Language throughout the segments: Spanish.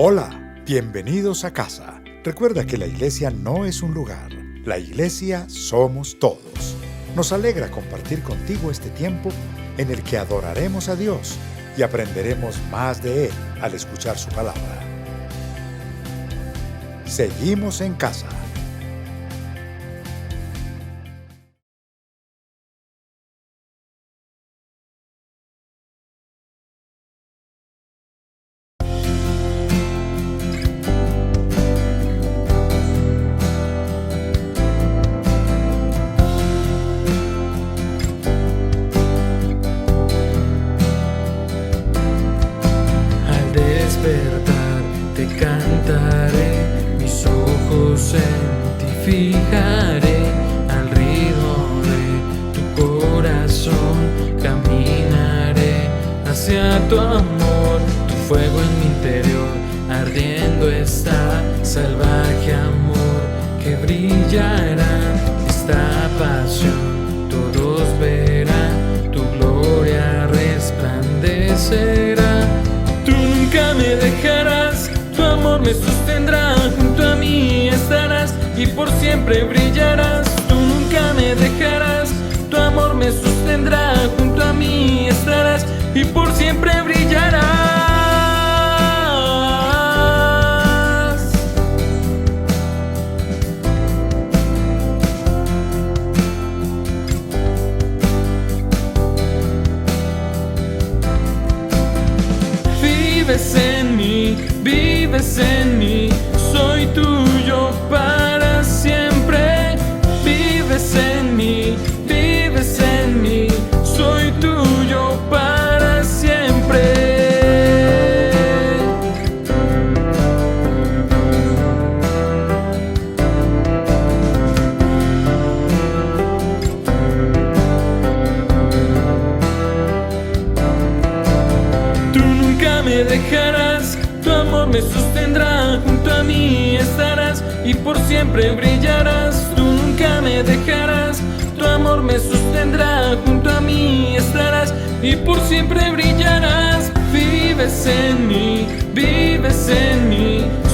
Hola, bienvenidos a casa. Recuerda que la iglesia no es un lugar, la iglesia somos todos. Nos alegra compartir contigo este tiempo en el que adoraremos a Dios y aprenderemos más de Él al escuchar su palabra. Seguimos en casa. Te cantaré, mis ojos en ti fijaré, al ritmo de tu corazón caminaré hacia tu amor, tu fuego en mi interior, ardiendo está, salvaje amor que brillará, esta pasión todos verán, tu gloria resplandecerá. Tú nunca me dejarás, tu amor me sostendrá, junto a mí estarás y por siempre brillarás. Tú nunca me dejarás, tu amor me sostendrá, junto a mí estarás y por siempre brillarás. Vives en mí, soy tuyo para siempre. Vives en mí, soy tuyo para siempre. Tú nunca me dejarás, tu amor me sostendrá, junto a mí estarás y por siempre brillarás. Tú nunca me dejarás, tu amor me sostendrá, junto a mí estarás y por siempre brillarás. Vives en mí,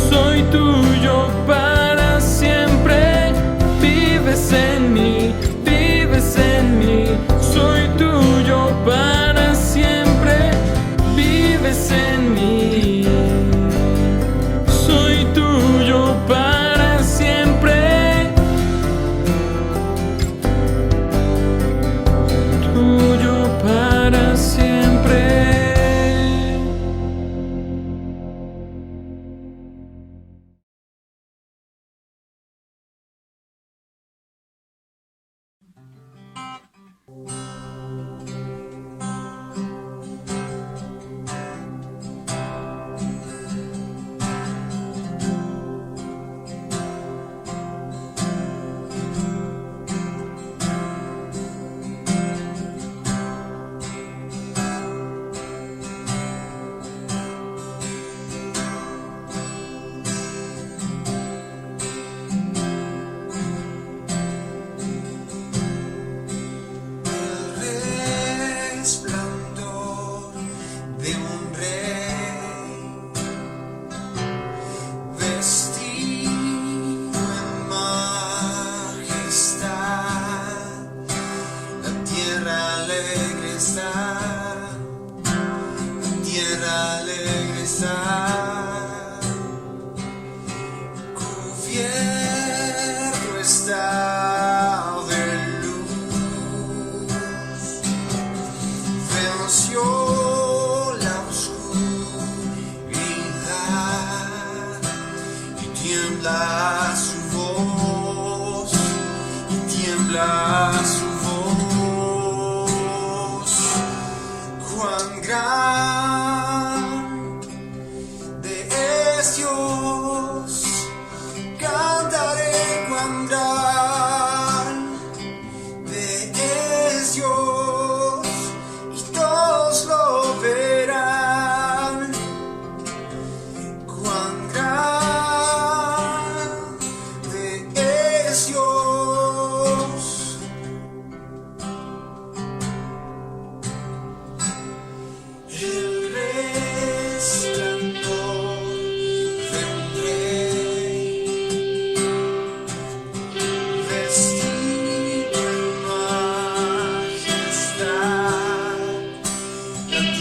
soy tuyo para siempre. Vives en mí, soy tuyo para siempre. Vives en mí, soy tuyo para siempre, tuyo para siempre. Cubierto está de luz, venció la oscuridad y tiembla su voz, cuán grande es Dios. Cantaré cuán grande es Dios y todos lo verán. Cuán grande es Dios. El resplandor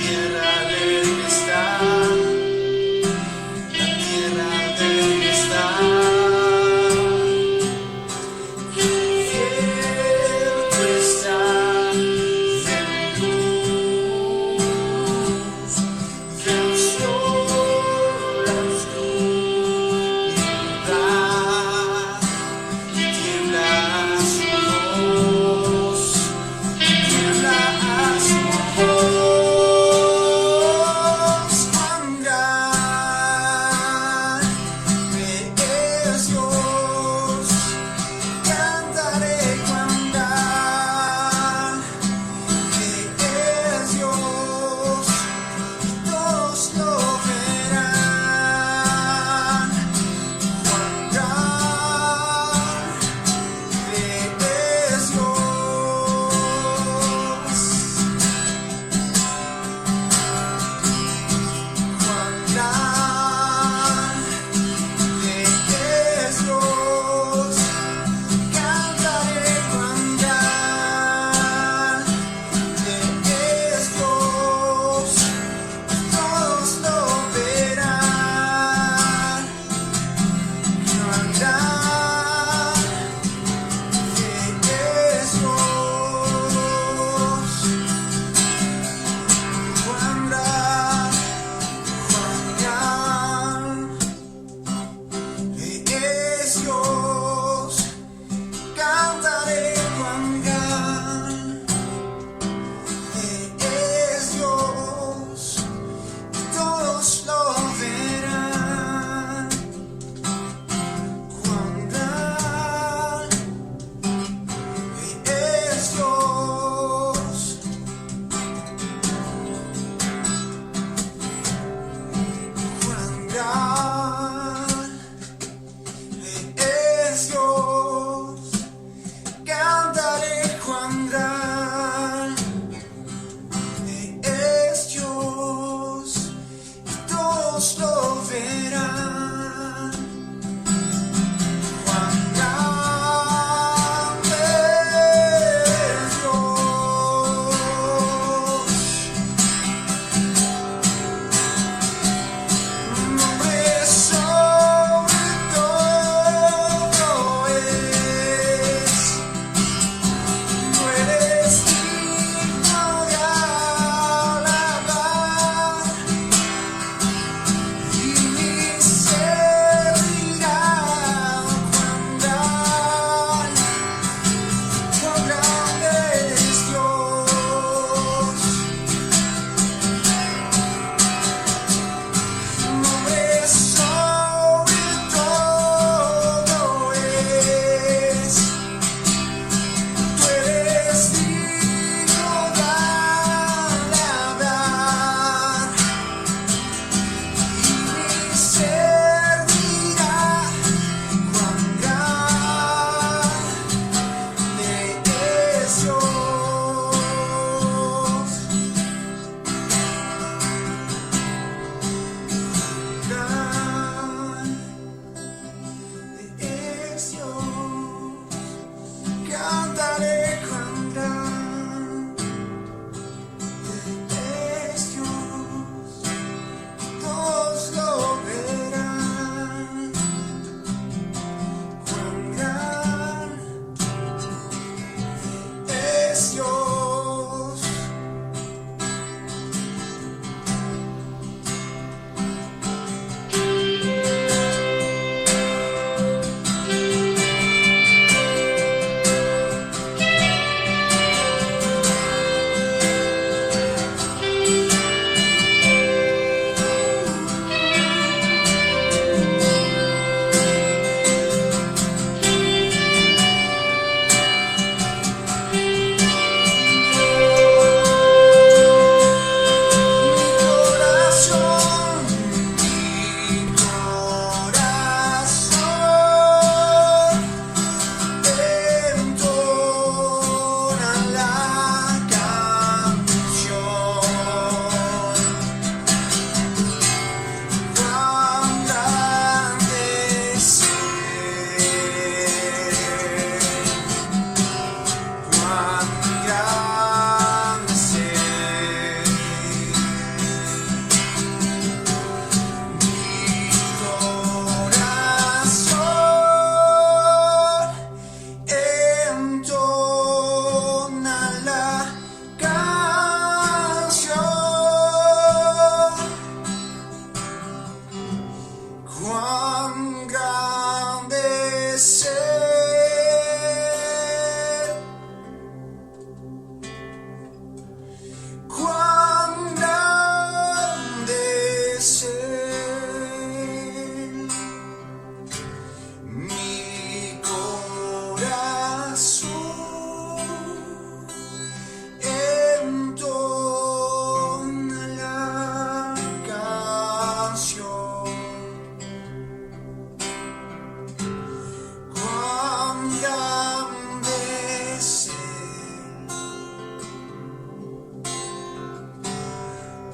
tierra del bienestar, la tierra del bienestar. Cierto está de luz, del sol a luz, libertad, tiembla su voz, tiembla su voz.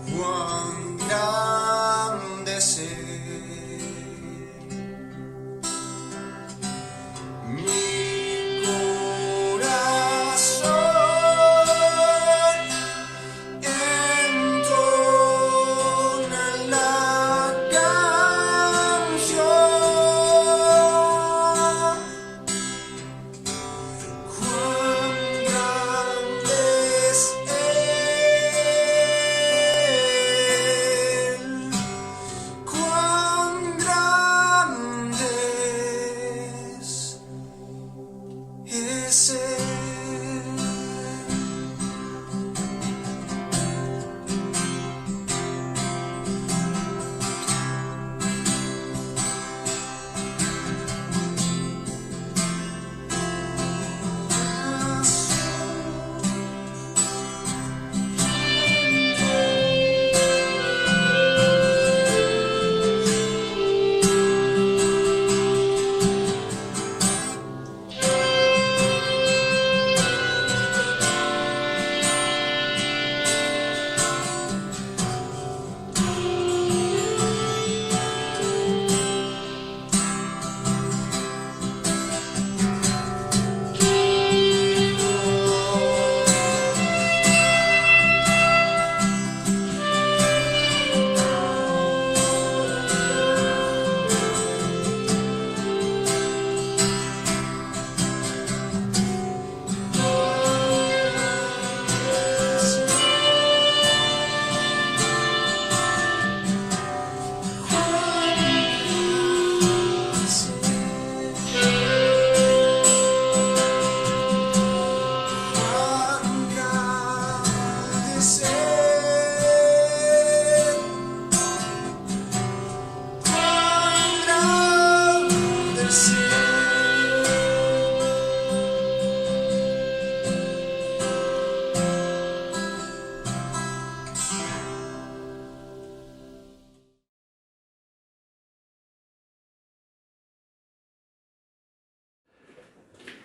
cuán grande es Él. Mi corazón entona la canción. Cuán grande es Él, cuán grande es Él.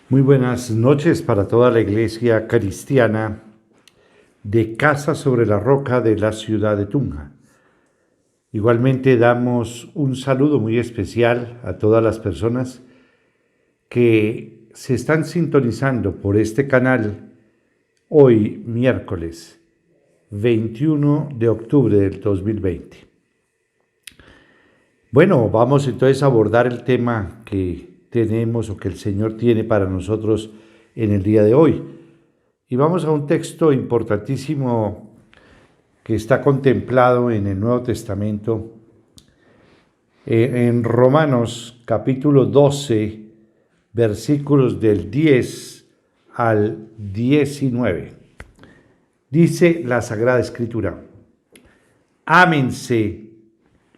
Muy buenas noches para toda la iglesia cristiana de Casa sobre la Roca de la ciudad de Tunja. Igualmente damos un saludo muy especial a todas las personas que se están sintonizando por este canal hoy miércoles 21 de octubre del 2020. Bueno, vamos entonces a abordar el tema que tenemos o que el Señor tiene para nosotros en el día de hoy. Y vamos a un texto importantísimo que está contemplado en el Nuevo Testamento, en Romanos capítulo 12, versículos del 10 al 19. Dice la Sagrada Escritura: ámense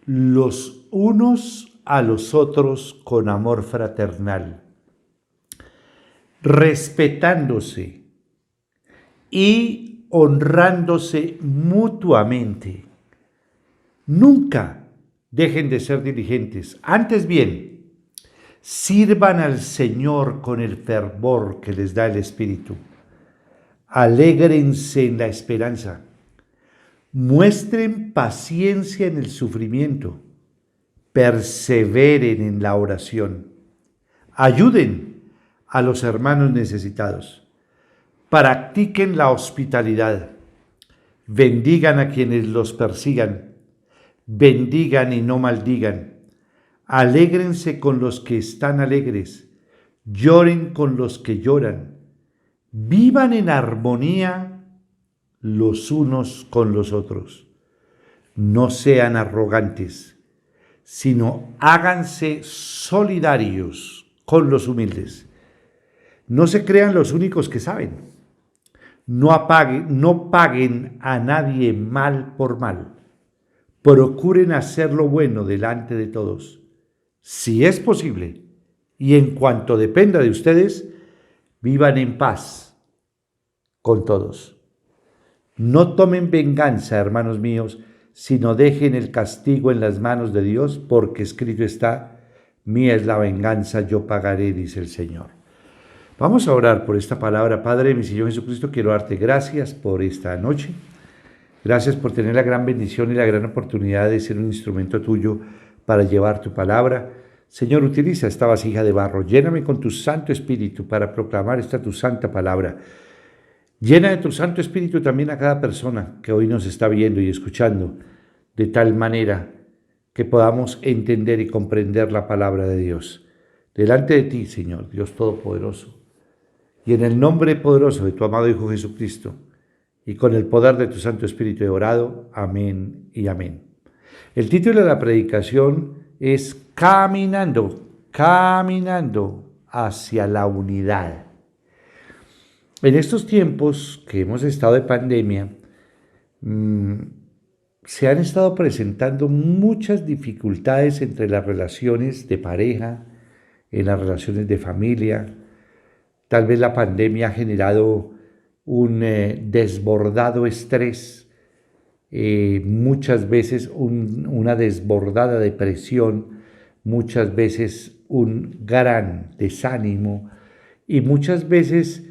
los unos a los otros con amor fraternal, respetándose y honrándose mutuamente. Nunca dejen de ser diligentes, antes bien, sirvan al Señor con el fervor que les da el Espíritu. Alégrense en la esperanza, muestren paciencia en el sufrimiento, perseveren en la oración, ayuden a los hermanos necesitados, practiquen la hospitalidad, bendigan a quienes los persigan, bendigan y no maldigan, alégrense con los que están alegres, lloren con los que lloran, vivan en armonía los unos con los otros. No sean arrogantes, sino háganse solidarios con los humildes. No se crean los únicos que saben. No paguen a nadie mal por mal. Procuren hacer lo bueno delante de todos. Si es posible, y en cuanto dependa de ustedes, vivan en paz con todos. No tomen venganza, hermanos míos, sino dejen el castigo en las manos de Dios, porque escrito está: mía es la venganza, yo pagaré, dice el Señor. Vamos a orar por esta palabra. Padre, mi Señor Jesucristo, quiero darte gracias por esta noche. Gracias por tener la gran bendición y la gran oportunidad de ser un instrumento tuyo para llevar tu palabra. Señor, utiliza esta vasija de barro, lléname con tu Santo Espíritu para proclamar esta tu santa palabra. Llena de tu Santo Espíritu también a cada persona que hoy nos está viendo y escuchando, de tal manera que podamos entender y comprender la palabra de Dios. Delante de ti, Señor, Dios Todopoderoso, y en el nombre poderoso de tu amado Hijo Jesucristo, y con el poder de tu Santo Espíritu he orado. Amén y amén. El título de la predicación es Caminando hacia la unidad. En estos tiempos que hemos estado de pandemia, se han estado presentando muchas dificultades entre las relaciones de pareja, en las relaciones de familia. Tal vez la pandemia ha generado un desbordado estrés, muchas veces una desbordada depresión, muchas veces un gran desánimo y muchas veces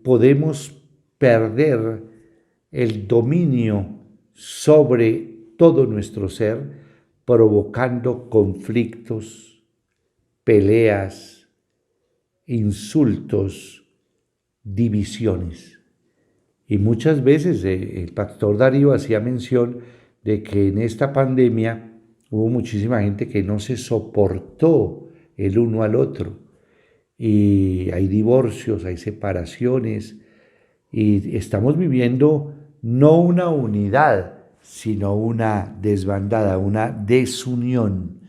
podemos perder el dominio sobre todo nuestro ser, provocando conflictos, peleas, insultos, divisiones. Y muchas veces el pastor Darío hacía mención de que en esta pandemia hubo muchísima gente que no se soportó el uno al otro. Y hay divorcios, hay separaciones, y estamos viviendo no una unidad, sino una desbandada, una desunión.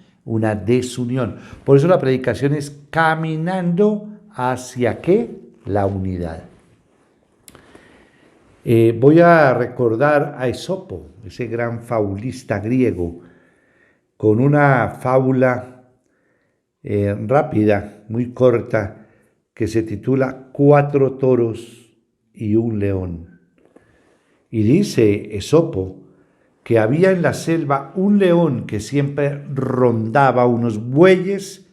Por eso la predicación es caminando hacia ¿qué? La unidad. Voy a recordar a Esopo, ese gran fabulista griego, con una fábula rápida, muy corta, que se titula 4 toros y un león. Y dice Esopo que había en la selva un león que siempre rondaba unos bueyes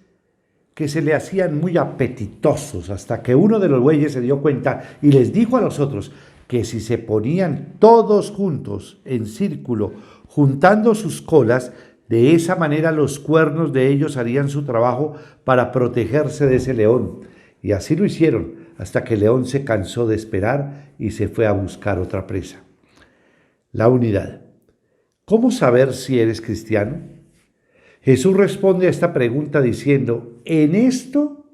que se le hacían muy apetitosos, hasta que uno de los bueyes se dio cuenta y les dijo a los otros que si se ponían todos juntos en círculo, juntando sus colas, de esa manera los cuernos de ellos harían su trabajo para protegerse de ese león. Y así lo hicieron, hasta que el león se cansó de esperar y se fue a buscar otra presa. La unidad. ¿Cómo saber si eres cristiano? Jesús responde a esta pregunta diciendo: en esto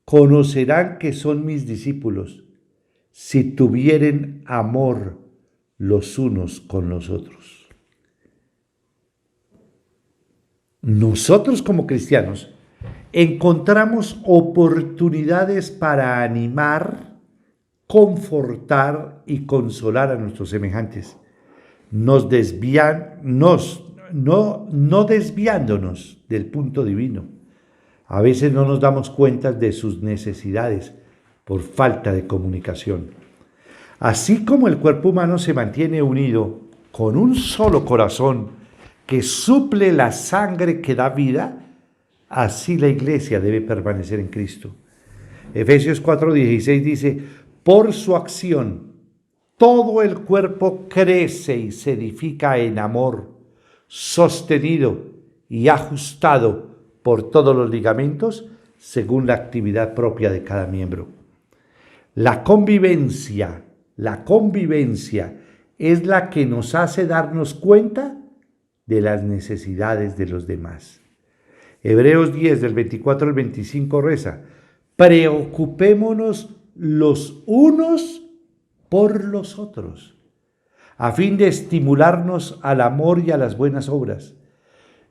conocerán que son mis discípulos, si tuvieren amor los unos con los otros. Nosotros como cristianos encontramos oportunidades para animar, confortar y consolar a nuestros semejantes, no desviándonos del punto divino. A veces no nos damos cuenta de sus necesidades por falta de comunicación. Así como el cuerpo humano se mantiene unido con un solo corazón que suple la sangre que da vida, así la iglesia debe permanecer en Cristo. Efesios 4:16 dice: por su acción, todo el cuerpo crece y se edifica en amor, sostenido y ajustado por todos los ligamentos según la actividad propia de cada miembro. La convivencia es la que nos hace darnos cuenta de las necesidades de los demás. Hebreos 10, del 24 al 25 reza: preocupémonos los unos por los otros, a fin de estimularnos al amor y a las buenas obras.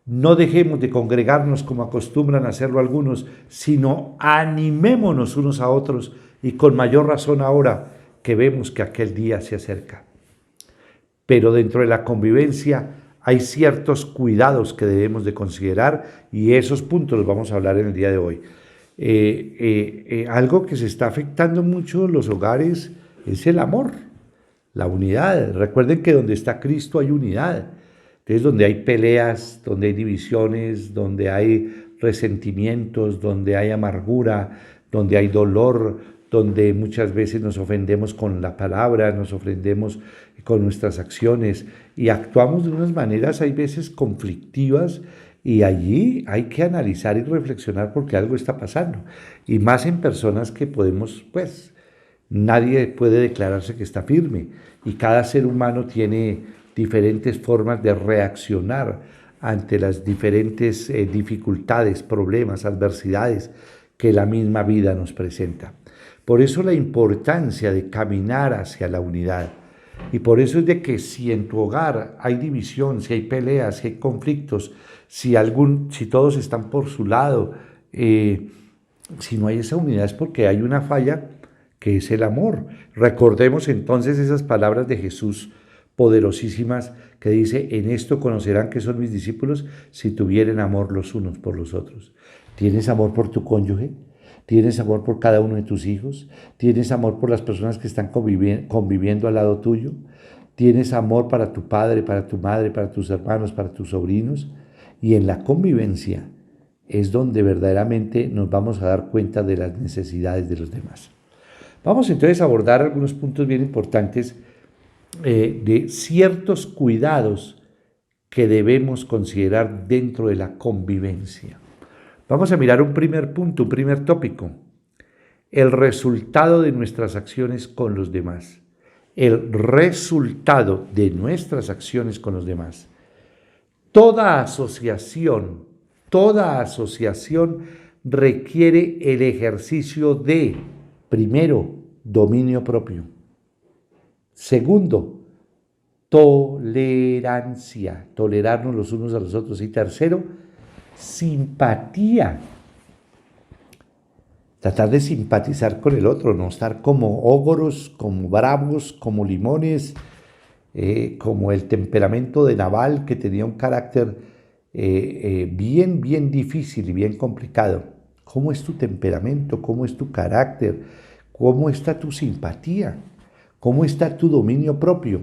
No dejemos de congregarnos como acostumbran a hacerlo algunos, sino animémonos unos a otros, y con mayor razón ahora que vemos que aquel día se acerca. Pero dentro de la convivencia hay ciertos cuidados que debemos de considerar, y esos puntos los vamos a hablar en el día de hoy. Algo que se está afectando mucho en los hogares es el amor, la unidad. Recuerden que donde está Cristo hay unidad. Entonces, donde hay peleas, donde hay divisiones, donde hay resentimientos, donde hay amargura, donde hay dolor, donde muchas veces nos ofendemos con la palabra, nos ofendemos con nuestras acciones y actuamos de unas maneras hay veces conflictivas y allí hay que analizar y reflexionar porque algo está pasando. Y más en personas que podemos, pues, nadie puede declararse que está firme y cada ser humano tiene diferentes formas de reaccionar ante las diferentes dificultades, problemas, adversidades que la misma vida nos presenta. Por eso la importancia de caminar hacia la unidad. Y por eso es de que si en tu hogar hay división, si hay peleas, si hay conflictos, si todos están por su lado, si no hay esa unidad es porque hay una falla que es el amor. Recordemos entonces esas palabras de Jesús poderosísimas que dice, en esto conocerán que son mis discípulos si tuvieren amor los unos por los otros. ¿Tienes amor por tu cónyuge? ¿Tienes amor por cada uno de tus hijos? ¿Tienes amor por las personas que están conviviendo al lado tuyo? ¿Tienes amor para tu padre, para tu madre, para tus hermanos, para tus sobrinos? Y en la convivencia es donde verdaderamente nos vamos a dar cuenta de las necesidades de los demás. Vamos entonces a abordar algunos puntos bien importantes de ciertos cuidados que debemos considerar dentro de la convivencia. Vamos a mirar un primer punto, un primer tópico, el resultado de nuestras acciones con los demás. El resultado de nuestras acciones con los demás. Toda asociación requiere el ejercicio de, primero, dominio propio. Segundo, tolerancia, tolerarnos los unos a los otros. Y tercero, simpatía. Tratar de simpatizar con el otro, no estar como ogros, como bravos, como limones, como el temperamento de Nabal, que tenía un carácter bien difícil y bien complicado. ¿Cómo es tu temperamento? ¿Cómo es tu carácter? ¿Cómo está tu simpatía? ¿Cómo está tu dominio propio?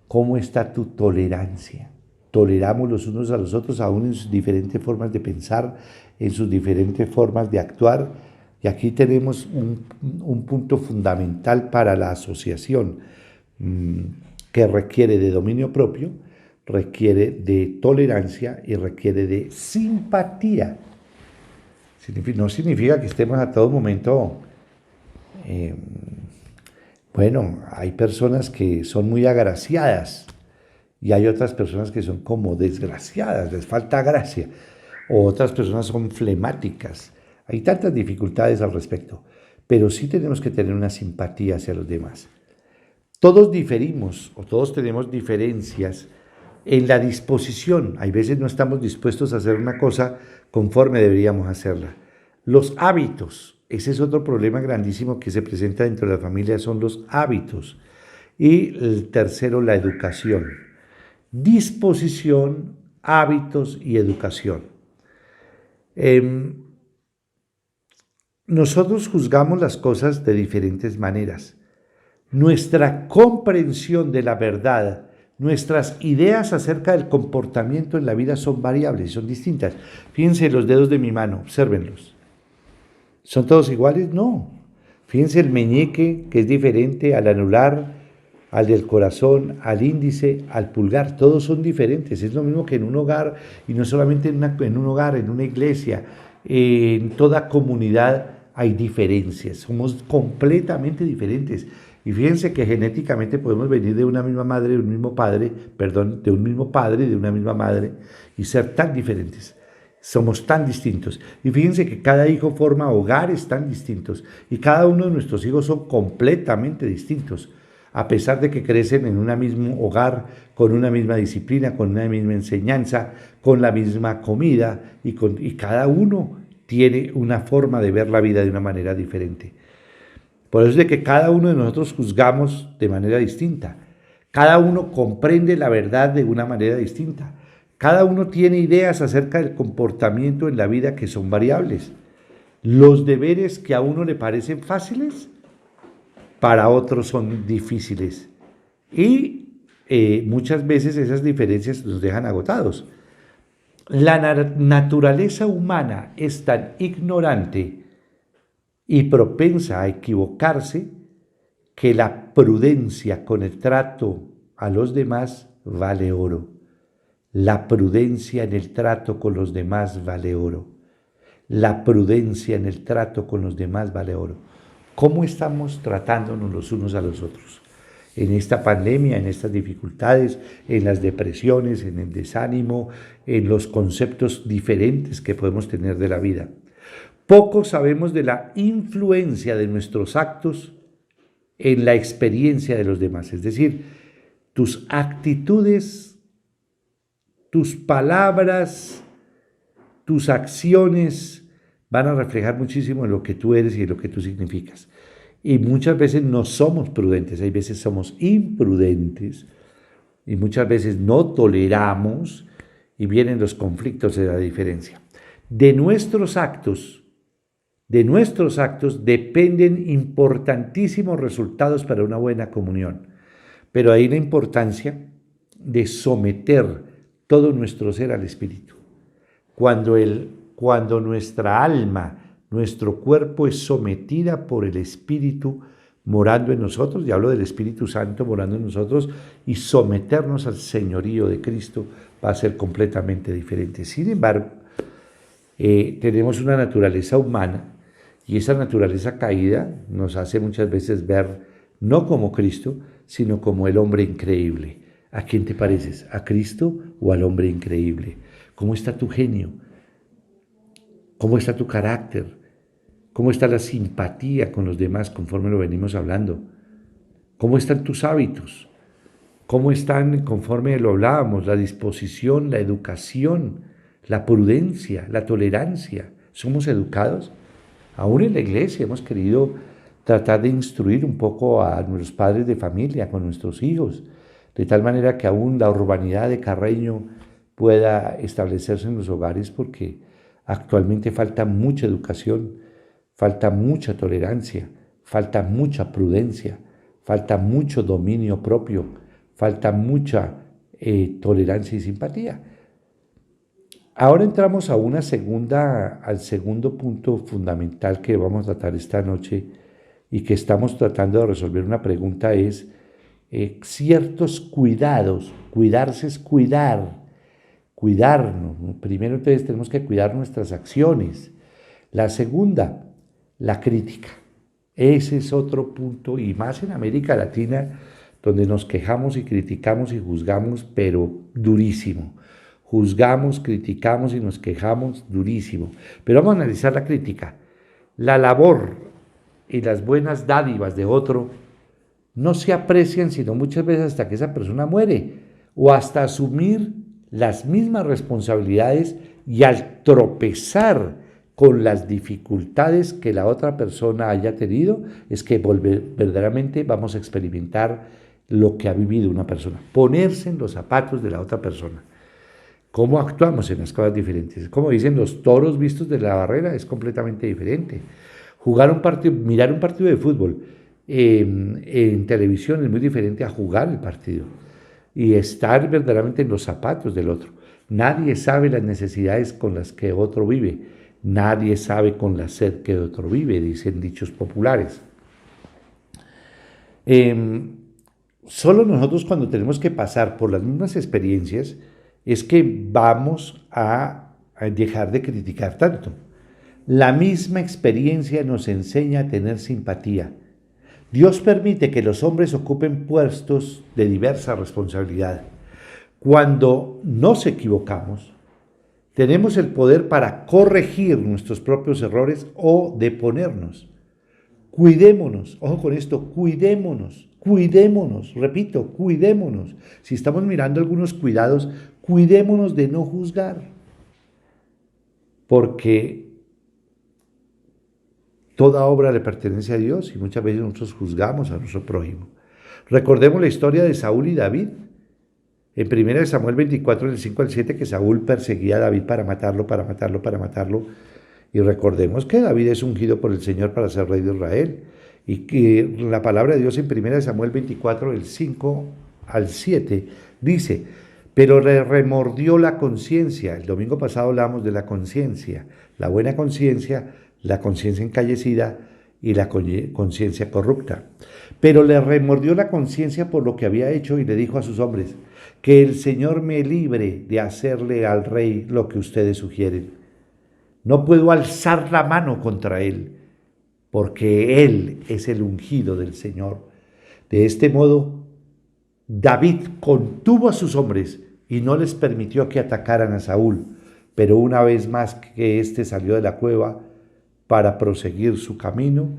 ¿Cómo está tu tolerancia? Toleramos los unos a los otros, aún en sus diferentes formas de pensar, en sus diferentes formas de actuar. Y aquí tenemos un punto fundamental para la asociación que requiere de dominio propio, requiere de tolerancia y requiere de simpatía. No significa que estemos a todo momento... hay personas que son muy agraciadas y hay otras personas que son como desgraciadas, les falta gracia, o otras personas son flemáticas. Hay tantas dificultades al respecto, pero sí tenemos que tener una simpatía hacia los demás. Todos diferimos o todos tenemos diferencias en la disposición. Hay veces no estamos dispuestos a hacer una cosa conforme deberíamos hacerla. Los hábitos. Ese es otro problema grandísimo que se presenta dentro de la familia, son los hábitos. Y el tercero, la educación. Disposición, hábitos y educación. Nosotros juzgamos las cosas de diferentes maneras. Nuestra comprensión de la verdad, nuestras ideas acerca del comportamiento en la vida son variables, son distintas. Fíjense los dedos de mi mano, obsérvenlos. ¿Son todos iguales? No. Fíjense el meñique, que es diferente al anular, al del corazón, al índice, al pulgar. Todos son diferentes. Es lo mismo que en un hogar, y no solamente en un hogar, en una iglesia, en toda comunidad hay diferencias. Somos completamente diferentes. Y fíjense que genéticamente podemos venir de una misma madre, de un mismo padre, de un mismo padre, de una misma madre, y ser tan diferentes. Somos tan distintos. Y fíjense que cada hijo forma hogares tan distintos. Y cada uno de nuestros hijos son completamente distintos. A pesar de que crecen en un mismo hogar, con una misma disciplina, con una misma enseñanza, con la misma comida. Y cada uno tiene una forma de ver la vida de una manera diferente. Por eso es de que cada uno de nosotros juzgamos de manera distinta. Cada uno comprende la verdad de una manera distinta. Cada uno tiene ideas acerca del comportamiento en la vida que son variables. Los deberes que a uno le parecen fáciles, para otros son difíciles. Y muchas veces esas diferencias nos dejan agotados. La naturaleza humana es tan ignorante y propensa a equivocarse que la prudencia con el trato a los demás vale oro. La prudencia en el trato con los demás vale oro. La prudencia en el trato con los demás vale oro. ¿Cómo estamos tratándonos los unos a los otros? En esta pandemia, en estas dificultades, en las depresiones, en el desánimo, en los conceptos diferentes que podemos tener de la vida. Poco sabemos de la influencia de nuestros actos en la experiencia de los demás. Es decir, tus actitudes, tus palabras, tus acciones van a reflejar muchísimo en lo que tú eres y en lo que tú significas. Y muchas veces no somos prudentes, hay veces somos imprudentes y muchas veces no toleramos y vienen los conflictos de la diferencia. De nuestros actos dependen importantísimos resultados para una buena comunión. Pero hay la importancia de someter todo nuestro ser al Espíritu. Cuando nuestra alma, nuestro cuerpo es sometida por el Espíritu morando en nosotros, y hablo del Espíritu Santo morando en nosotros, y someternos al señorío de Cristo va a ser completamente diferente. Sin embargo, tenemos una naturaleza humana, y esa naturaleza caída nos hace muchas veces ver no como Cristo, sino como el hombre increíble. ¿A quién te pareces? ¿A Cristo o al hombre increíble? ¿Cómo está tu genio? ¿Cómo está tu carácter? ¿Cómo está la simpatía con los demás conforme lo venimos hablando? ¿Cómo están tus hábitos? ¿Cómo están, conforme lo hablábamos, la disposición, la educación, la prudencia, la tolerancia? ¿Somos educados? Aún en la iglesia hemos querido tratar de instruir un poco a nuestros padres de familia, con nuestros hijos, de tal manera que aún la urbanidad de Carreño pueda establecerse en los hogares, porque actualmente falta mucha educación, falta mucha tolerancia, falta mucha prudencia, falta mucho dominio propio, falta mucha tolerancia y simpatía. Ahora entramos al segundo punto fundamental que vamos a tratar esta noche y que estamos tratando de resolver una pregunta, es ciertos cuidados. Cuidarse es cuidarnos. Primero entonces tenemos que cuidar nuestras acciones. La segunda, la crítica. Ese es otro punto, y más en América Latina, donde nos quejamos y criticamos y juzgamos, pero durísimo. Juzgamos, criticamos y nos quejamos durísimo. Pero vamos a analizar la crítica. La labor y las buenas dádivas de otro no se aprecian sino muchas veces hasta que esa persona muere, o hasta asumir las mismas responsabilidades, y al tropezar con las dificultades que la otra persona haya tenido, es que verdaderamente vamos a experimentar lo que ha vivido una persona. Ponerse en los zapatos de la otra persona. ¿Cómo actuamos en las cosas diferentes? Como dicen, los toros vistos de la barrera es completamente diferente. Mirar un partido de fútbol en televisión es muy diferente a jugar el partido y estar verdaderamente en los zapatos del otro. Nadie sabe las necesidades con las que otro vive. Nadie sabe con la sed que otro vive, dicen dichos populares. Solo nosotros, cuando tenemos que pasar por las mismas experiencias, es que vamos a dejar de criticar tanto. La misma experiencia nos enseña a tener simpatía. Dios permite que los hombres ocupen puestos de diversa responsabilidad. Cuando nos equivocamos, tenemos el poder para corregir nuestros propios errores o deponernos. Cuidémonos, ojo con esto, cuidémonos, repito, cuidémonos. Si estamos mirando algunos cuidados, cuidémonos de no juzgar, porque toda obra le pertenece a Dios y muchas veces nosotros juzgamos a nuestro prójimo. Recordemos la historia de Saúl y David. En 1 Samuel 24, del 5 al 7, que Saúl perseguía a David para matarlo. Y recordemos que David es ungido por el Señor para ser rey de Israel. Y que la palabra de Dios en 1 Samuel 24, del 5 al 7, dice: pero le remordió la conciencia. El domingo pasado hablamos de la conciencia, la buena conciencia, la conciencia encallecida y la conciencia corrupta. Pero le remordió la conciencia por lo que había hecho y le dijo a sus hombres, que el Señor me libre de hacerle al rey lo que ustedes sugieren. No puedo alzar la mano contra él, porque él es el ungido del Señor. De este modo, David contuvo a sus hombres y no les permitió que atacaran a Saúl, pero una vez más que éste salió de la cueva para proseguir su camino,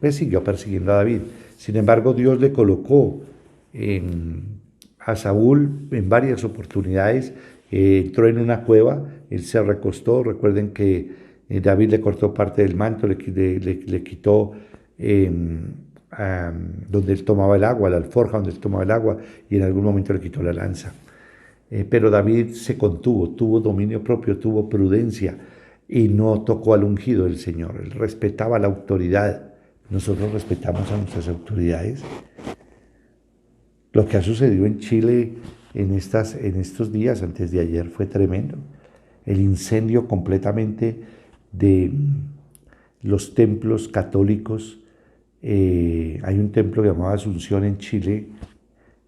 pues siguió persiguiendo a David. Sin embargo, Dios le colocó a Saúl en varias oportunidades. Entró en una cueva, él se recostó. Recuerden que David le cortó parte del manto, le quitó donde él tomaba el agua, la alforja donde él tomaba el agua, y en algún momento le quitó la lanza. Pero David se contuvo, tuvo dominio propio, tuvo prudencia y no tocó al ungido del Señor. Él respetaba la autoridad. Nosotros respetamos a nuestras autoridades. Lo que ha sucedido en Chile en estos días, antes de ayer, fue tremendo. El incendio completamente de los templos católicos. Hay un templo llamado Asunción en Chile,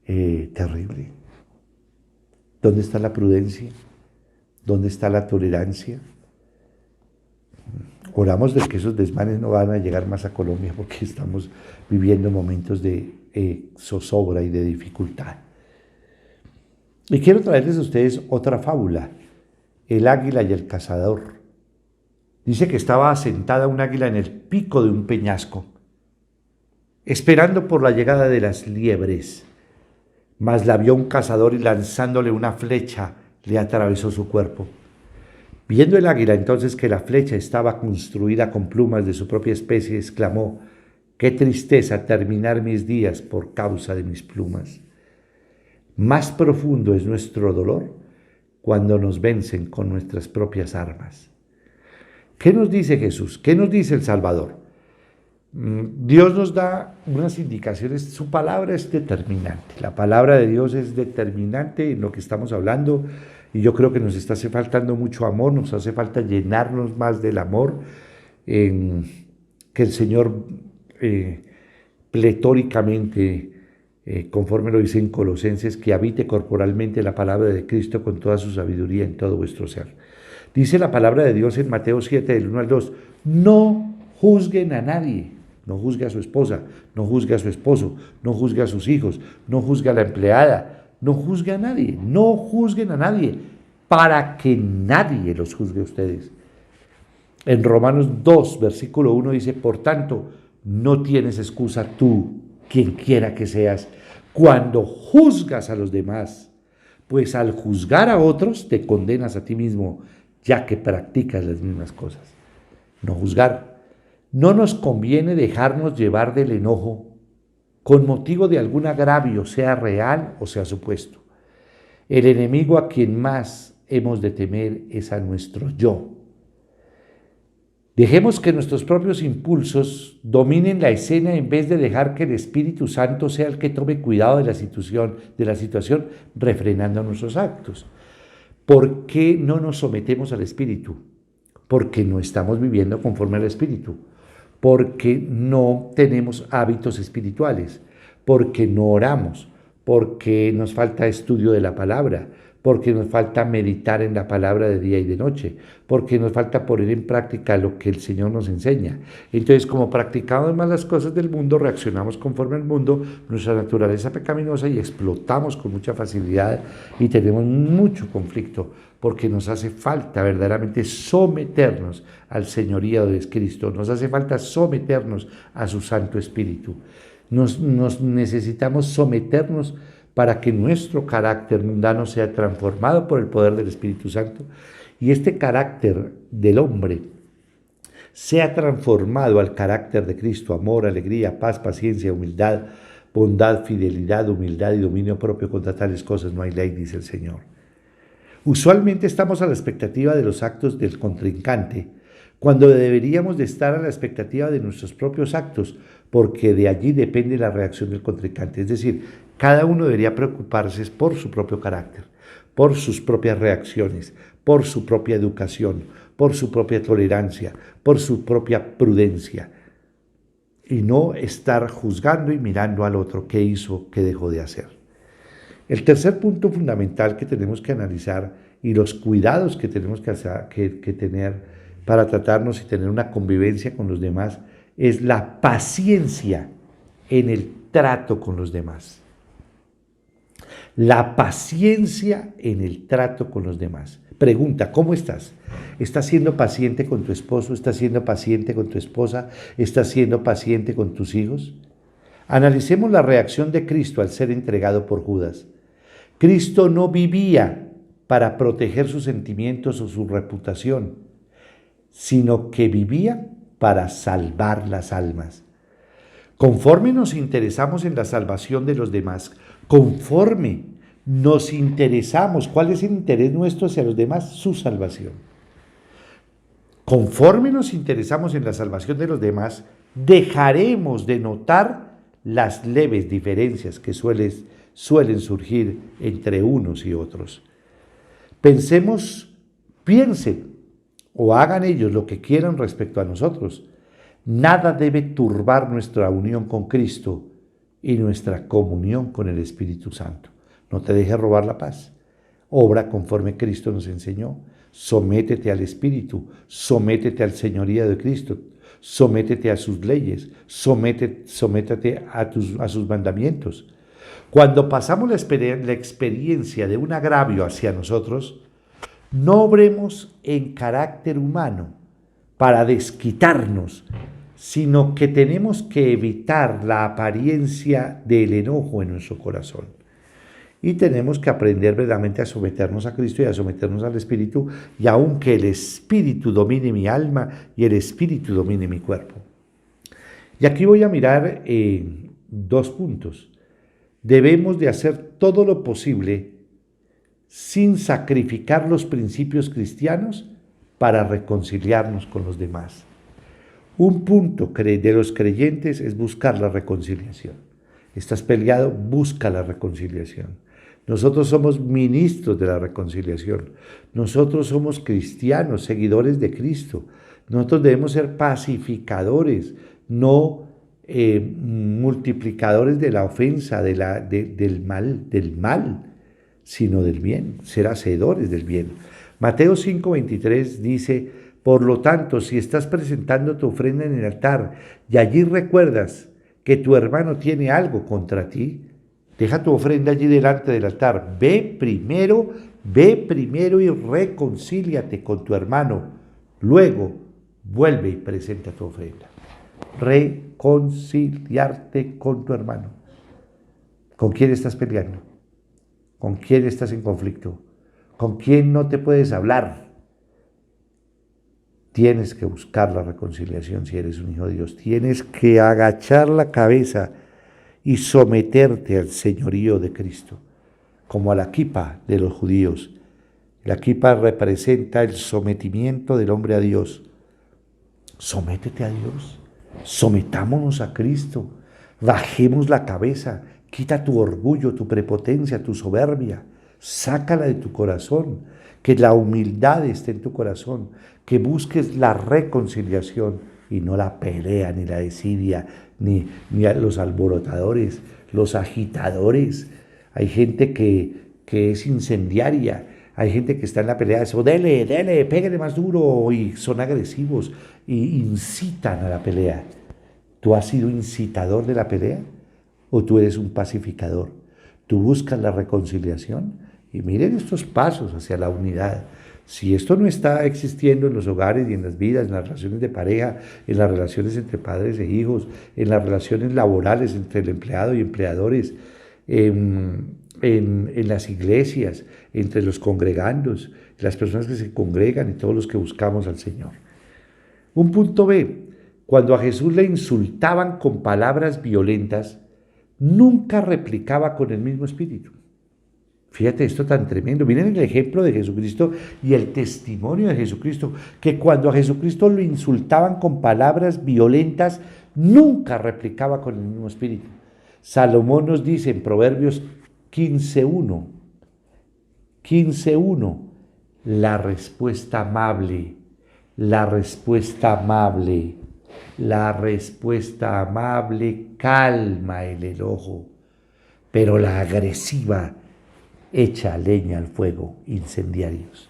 terrible. ¿Dónde está la prudencia? ¿Dónde está la tolerancia? Oramos de que esos desmanes no van a llegar más a Colombia, porque estamos viviendo momentos de zozobra y de dificultad. Y quiero traerles a ustedes otra fábula, el águila y el cazador. Dice que estaba asentada un águila en el pico de un peñasco, esperando por la llegada de las liebres, mas la vio un cazador y lanzándole una flecha le atravesó su cuerpo. Viendo el águila entonces que la flecha estaba construida con plumas de su propia especie, exclamó: «Qué tristeza terminar mis días por causa de mis plumas». Más profundo es nuestro dolor cuando nos vencen con nuestras propias armas. ¿Qué nos dice Jesús? ¿Qué nos dice el Salvador? Dios nos da unas indicaciones. Su palabra es determinante. La palabra de Dios es determinante en lo que estamos hablando, y yo creo que nos hace faltando mucho amor, nos hace falta llenarnos más del amor, que el Señor pletóricamente, conforme lo dice en Colosenses, que habite corporalmente la palabra de Cristo con toda su sabiduría en todo vuestro ser. Dice la palabra de Dios en Mateo 7, del 1 al 2, no juzguen a nadie. No juzgue a su esposa, no juzgue a su esposo, no juzgue a sus hijos, no juzgue a la empleada, no juzgue a nadie, no juzguen a nadie, para que nadie los juzgue a ustedes. En Romanos 2, versículo 1 dice, por tanto, no tienes excusa tú, quien quiera que seas, cuando juzgas a los demás, pues al juzgar a otros te condenas a ti mismo, ya que practicas las mismas cosas. No juzgar. No nos conviene dejarnos llevar del enojo con motivo de algún agravio, sea real o sea supuesto. El enemigo a quien más hemos de temer es a nuestro yo. Dejemos que nuestros propios impulsos dominen la escena en vez de dejar que el Espíritu Santo sea el que tome cuidado de la situación, refrenando nuestros actos. ¿Por qué no nos sometemos al Espíritu? Porque no estamos viviendo conforme al Espíritu, porque no tenemos hábitos espirituales, porque no oramos, porque nos falta estudio de la palabra, porque nos falta meditar en la palabra de día y de noche, porque nos falta poner en práctica lo que el Señor nos enseña. Entonces, como practicamos más las cosas del mundo, reaccionamos conforme al mundo, nuestra naturaleza pecaminosa, y explotamos con mucha facilidad y tenemos mucho conflicto, porque nos hace falta verdaderamente someternos al señorío de Cristo, nos hace falta someternos a su Santo Espíritu. Nos necesitamos someternos para que nuestro carácter mundano sea transformado por el poder del Espíritu Santo, y este carácter del hombre sea transformado al carácter de Cristo: amor, alegría, paz, paciencia, humildad, bondad, fidelidad, humildad y dominio propio. Contra tales cosas no hay ley, dice el Señor. Usualmente estamos a la expectativa de los actos del contrincante, cuando deberíamos de estar a la expectativa de nuestros propios actos, porque de allí depende la reacción del contrincante. Es decir, cada uno debería preocuparse por su propio carácter, por sus propias reacciones, por su propia educación, por su propia tolerancia, por su propia prudencia. y no estar juzgando y mirando al otro qué hizo, qué dejó de hacer. El tercer punto fundamental que tenemos que analizar y los cuidados que tenemos que tener para tratarnos y tener una convivencia con los demás es la paciencia en el trato con los demás. La paciencia en el trato con los demás. Pregunta, ¿cómo estás? ¿Estás siendo paciente con tu esposo? ¿Estás siendo paciente con tu esposa? ¿Estás siendo paciente con tus hijos? Analicemos la reacción de Cristo al ser entregado por Judas. Cristo no vivía para proteger sus sentimientos o su reputación, sino que vivía para salvar las almas. Conforme nos interesamos en la salvación de los demás, conforme nos interesamos, ¿cuál es el interés nuestro hacia los demás? Su salvación. Conforme nos interesamos en la salvación de los demás, dejaremos de notar las leves diferencias que suelen surgir entre unos y otros. Piensen o hagan ellos lo que quieran respecto a nosotros. Nada debe turbar nuestra unión con Cristo y nuestra comunión con el Espíritu Santo. No te dejes robar la paz. Obra conforme Cristo nos enseñó. Sométete al Espíritu, sométete al señorío de Cristo, sométete a sus leyes, sométete a sus mandamientos. Cuando pasamos la experiencia de un agravio hacia nosotros, no obremos en carácter humano para desquitarnos, sino que tenemos que evitar la apariencia del enojo en nuestro corazón. Y tenemos que aprender verdaderamente a someternos a Cristo y a someternos al Espíritu, y aunque el Espíritu domine mi alma y el Espíritu domine mi cuerpo. Y aquí voy a mirar 2 puntos. Debemos de hacer todo lo posible sin sacrificar los principios cristianos para reconciliarnos con los demás. Un punto de los creyentes es buscar la reconciliación. Estás peleado, busca la reconciliación. Nosotros somos ministros de la reconciliación. Nosotros somos cristianos, seguidores de Cristo. Nosotros debemos ser pacificadores, no multiplicadores de la ofensa, del mal, sino del bien, ser hacedores del bien. Mateo 5:23 dice: por lo tanto, si estás presentando tu ofrenda en el altar y allí recuerdas que tu hermano tiene algo contra ti, deja tu ofrenda allí delante del altar. Ve primero y reconcíliate con tu hermano. Luego, vuelve y presenta tu ofrenda. Reconciliarte con tu hermano. ¿Con quién estás peleando? ¿Con quién estás en conflicto? ¿Con quién no te puedes hablar? Tienes que buscar la reconciliación si eres un hijo de Dios. Tienes que agachar la cabeza y someterte al señorío de Cristo, como a la kippah de los judíos. La kippah representa el sometimiento del hombre a Dios. Sométete a Dios, sometámonos a Cristo, bajemos la cabeza, quita tu orgullo, tu prepotencia, tu soberbia, sácala de tu corazón, que la humildad esté en tu corazón, que busques la reconciliación y no la pelea, ni la desidia, ni a los alborotadores, los agitadores. Hay gente que es incendiaria, hay gente que está en la pelea, eso, dele, pégale más duro, y son agresivos y incitan a la pelea. ¿Tú has sido incitador de la pelea o tú eres un pacificador? ¿Tú buscas la reconciliación? Y miren estos pasos hacia la unidad. Si esto no está existiendo en los hogares y en las vidas, en las relaciones de pareja, en las relaciones entre padres e hijos, en las relaciones laborales entre el empleado y empleadores, en las iglesias, entre los congregandos, las personas que se congregan y todos los que buscamos al Señor. Un punto B, cuando a Jesús le insultaban con palabras violentas, nunca replicaba con el mismo espíritu. Fíjate esto tan tremendo. Miren el ejemplo de Jesucristo y el testimonio de Jesucristo, que cuando a Jesucristo lo insultaban con palabras violentas, nunca replicaba con el mismo espíritu. Salomón nos dice en Proverbios 15:1, la respuesta amable La respuesta amable calma el enojo, pero la agresiva echa leña al fuego, incendiarios.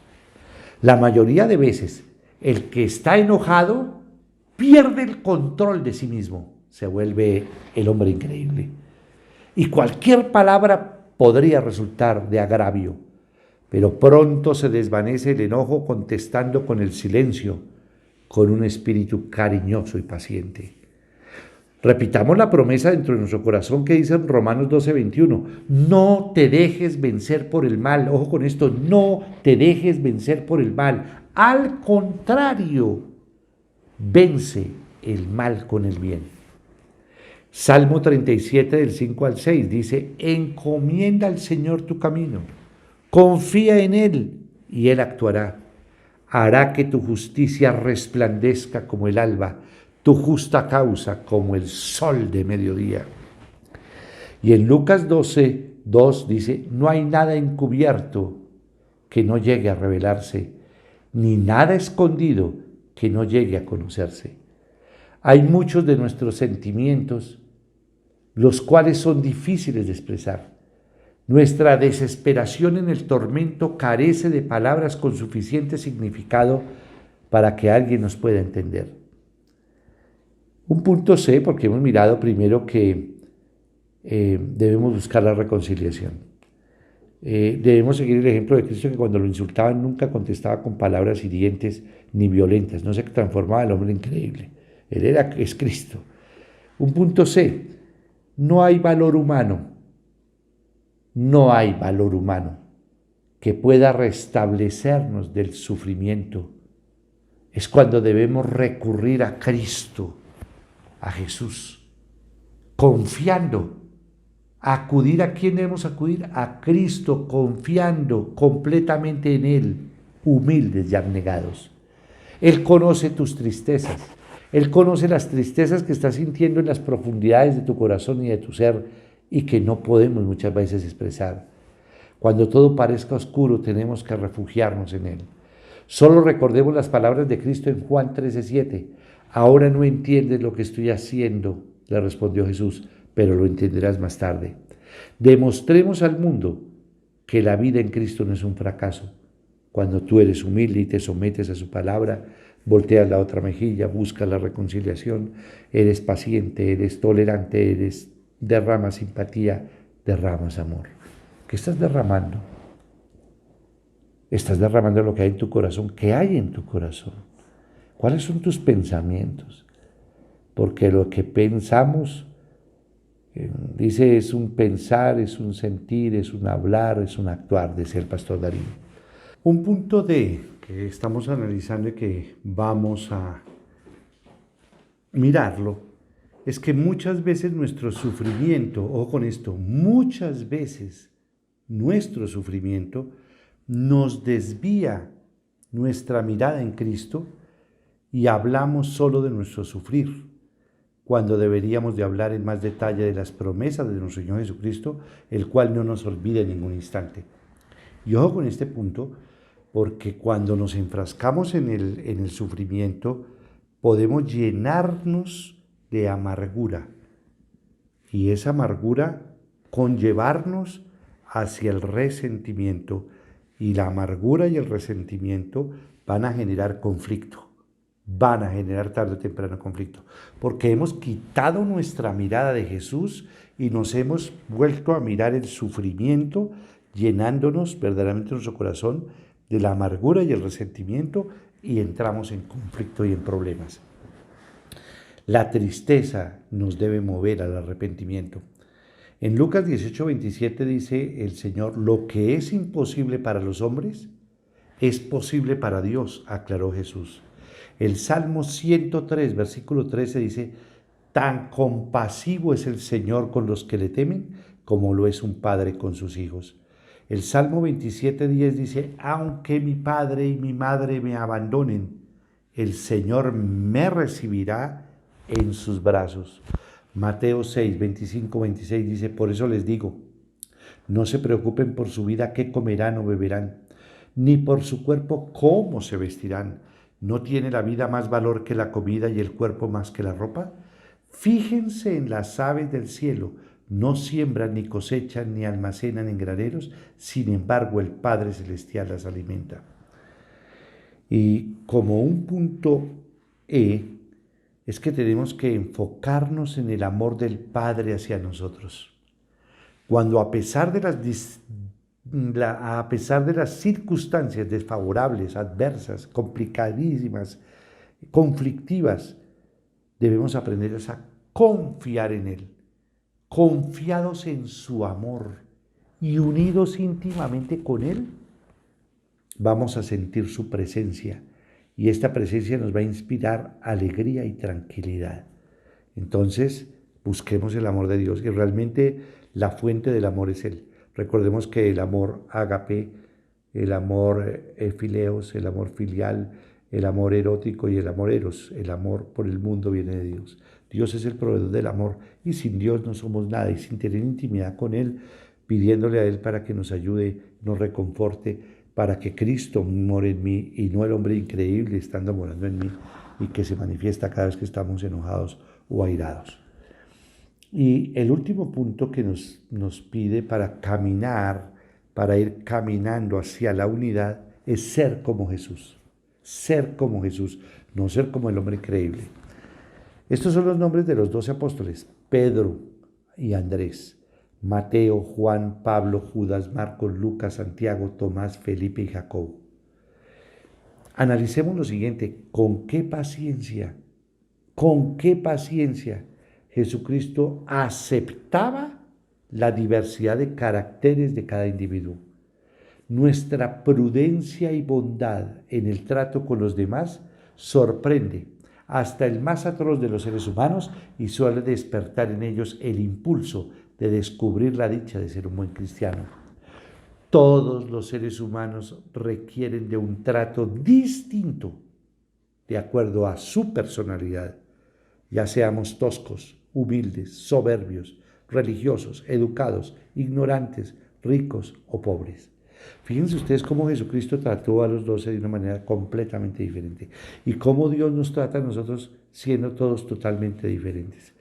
La mayoría de veces, el que está enojado pierde el control de sí mismo, se vuelve el hombre increíble. Y cualquier palabra podría resultar de agravio, pero pronto se desvanece el enojo contestando con el silencio, con un espíritu cariñoso y paciente. Repitamos la promesa dentro de nuestro corazón que dice en Romanos 12:21. No te dejes vencer por el mal. Ojo con esto, no te dejes vencer por el mal. Al contrario, vence el mal con el bien. Salmo 37 del 5 al 6 dice, encomienda al Señor tu camino, confía en Él y Él actuará. Hará que tu justicia resplandezca como el alba, tu justa causa como el sol de mediodía. Y en Lucas 12:2 dice, no hay nada encubierto que no llegue a revelarse, ni nada escondido que no llegue a conocerse. Hay muchos de nuestros sentimientos, los cuales son difíciles de expresar. Nuestra desesperación en el tormento carece de palabras con suficiente significado para que alguien nos pueda entender. Un punto C, porque hemos mirado primero que debemos buscar la reconciliación. Debemos seguir el ejemplo de Cristo, que cuando lo insultaban nunca contestaba con palabras hirientes ni violentas, no se transformaba en hombre increíble. Es Cristo. Un punto C, no hay valor humano que pueda restablecernos del sufrimiento. Es cuando debemos recurrir a Cristo, a Jesús, confiando. ¿Acudir a quién debemos acudir? A Cristo, confiando completamente en Él, humildes y abnegados. Él conoce tus tristezas. Él conoce las tristezas que estás sintiendo en las profundidades de tu corazón y de tu ser y que no podemos muchas veces expresar. Cuando todo parezca oscuro, tenemos que refugiarnos en Él. Solo recordemos las palabras de Cristo en Juan 13:7. Ahora no entiendes lo que estoy haciendo, le respondió Jesús, pero lo entenderás más tarde. Demostremos al mundo que la vida en Cristo no es un fracaso. Cuando tú eres humilde y te sometes a su palabra, volteas la otra mejilla, buscas la reconciliación, eres paciente, eres tolerante, derramas simpatía, derramas amor. ¿Qué estás derramando? Estás derramando lo que hay en tu corazón. ¿Qué hay en tu corazón? ¿Cuáles son tus pensamientos? Porque lo que pensamos, dice, es un pensar, es un sentir, es un hablar, es un actuar, decía el pastor Darío. Un punto D que estamos analizando y que vamos a mirarlo es que muchas veces nuestro sufrimiento, ojo con esto, muchas veces nuestro sufrimiento nos desvía nuestra mirada en Cristo y hablamos solo de nuestro sufrir, cuando deberíamos de hablar en más detalle de las promesas de nuestro Señor Jesucristo, el cual no nos olvida en ningún instante. Y ojo con este punto, porque cuando nos enfrascamos en el sufrimiento, podemos llenarnos de amargura, y esa amargura conllevarnos hacia el resentimiento, y la amargura y el resentimiento van a generar conflicto, van a generar tarde o temprano conflicto, porque hemos quitado nuestra mirada de Jesús y nos hemos vuelto a mirar el sufrimiento, llenándonos verdaderamente nuestro corazón de la amargura y el resentimiento, y entramos en conflicto y en problemas. La tristeza nos debe mover al arrepentimiento. En Lucas 18:27 dice el Señor, lo que es imposible para los hombres es posible para Dios, aclaró Jesús. El Salmo 103, versículo 13 dice, tan compasivo es el Señor con los que le temen, como lo es un padre con sus hijos. El Salmo 27:10 dice, aunque mi padre y mi madre me abandonen, el Señor me recibirá en sus brazos. Mateo 6:25-26 dice, por eso les digo, no se preocupen por su vida qué comerán o beberán, ni por su cuerpo cómo se vestirán. ¿No tiene la vida más valor que la comida y el cuerpo más que la ropa? Fíjense en las aves del cielo, no siembran ni cosechan ni almacenan en graneros, sin embargo el Padre Celestial las alimenta. Y como un punto E, es que tenemos que enfocarnos en el amor del Padre hacia nosotros. Cuando a pesar de las circunstancias desfavorables, adversas, complicadísimas, conflictivas, debemos aprender a confiar en Él, confiados en su amor y unidos íntimamente con Él, vamos a sentir su presencia y esta presencia nos va a inspirar alegría y tranquilidad. Entonces, busquemos el amor de Dios y realmente la fuente del amor es Él. Recordemos que el amor ágape, el amor fileos, el amor filial, el amor erótico y el amor eros, el amor por el mundo viene de Dios. Dios es el proveedor del amor y sin Dios no somos nada y sin tener intimidad con Él, pidiéndole a Él para que nos ayude, nos reconforte, para que Cristo more en mí y no el hombre increíble estando morando en mí y que se manifiesta cada vez que estamos enojados o airados. Y el último punto que nos pide para caminar, para ir caminando hacia la unidad, es ser como Jesús. Ser como Jesús, no ser como el hombre increíble. Estos son los nombres de los 12 apóstoles: Pedro y Andrés, Mateo, Juan, Pablo, Judas, Marcos, Lucas, Santiago, Tomás, Felipe y Jacobo. Analicemos lo siguiente: ¿con qué paciencia Jesucristo aceptaba la diversidad de caracteres de cada individuo? Nuestra prudencia y bondad en el trato con los demás sorprende hasta el más atroz de los seres humanos y suele despertar en ellos el impulso de descubrir la dicha de ser un buen cristiano. Todos los seres humanos requieren de un trato distinto de acuerdo a su personalidad, ya seamos toscos, humildes, soberbios, religiosos, educados, ignorantes, ricos o pobres. Fíjense ustedes cómo Jesucristo trató a los 12 de una manera completamente diferente y cómo Dios nos trata a nosotros siendo todos totalmente diferentes.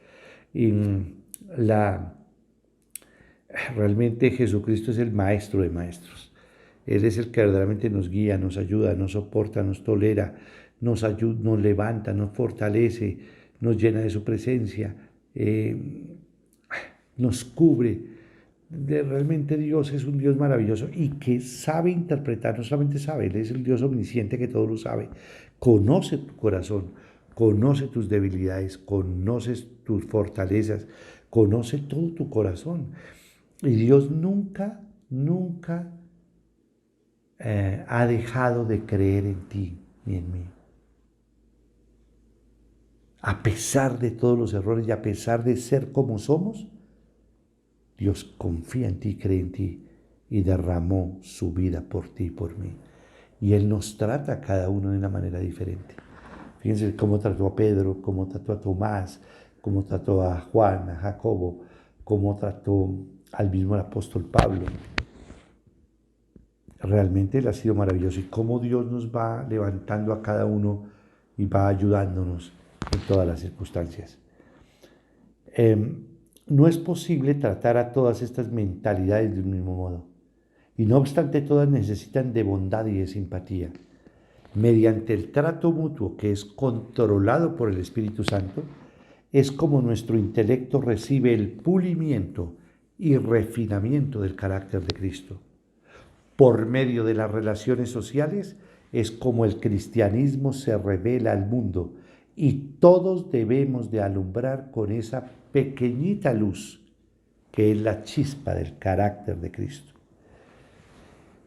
Y realmente Jesucristo es el maestro de maestros. Él es el que verdaderamente nos guía, nos ayuda, nos soporta, nos tolera, nos levanta, nos fortalece, nos llena de su presencia, nos cubre. Realmente Dios es un Dios maravilloso y que sabe interpretar, no solamente sabe, Él es el Dios omnisciente que todo lo sabe. Conoce tu corazón, conoce tus debilidades, conoce tus fortalezas, conoce todo tu corazón. Y Dios nunca ha dejado de creer en ti ni en mí. A pesar de todos los errores y a pesar de ser como somos, Dios confía en ti, cree en ti y derramó su vida por ti y por mí. Y Él nos trata a cada uno de una manera diferente. Fíjense cómo trató a Pedro, cómo trató a Tomás, cómo trató a Juan, a Jacobo, cómo trató al mismo apóstol Pablo. Realmente Él ha sido maravilloso y cómo Dios nos va levantando a cada uno y va ayudándonos en todas las circunstancias. No es posible tratar a todas estas mentalidades de un mismo modo. Y no obstante, todas necesitan de bondad y de simpatía. Mediante el trato mutuo que es controlado por el Espíritu Santo, es como nuestro intelecto recibe el pulimiento y refinamiento del carácter de Cristo. Por medio de las relaciones sociales, es como el cristianismo se revela al mundo y todos debemos de alumbrar con esa pequeñita luz que es la chispa del carácter de Cristo.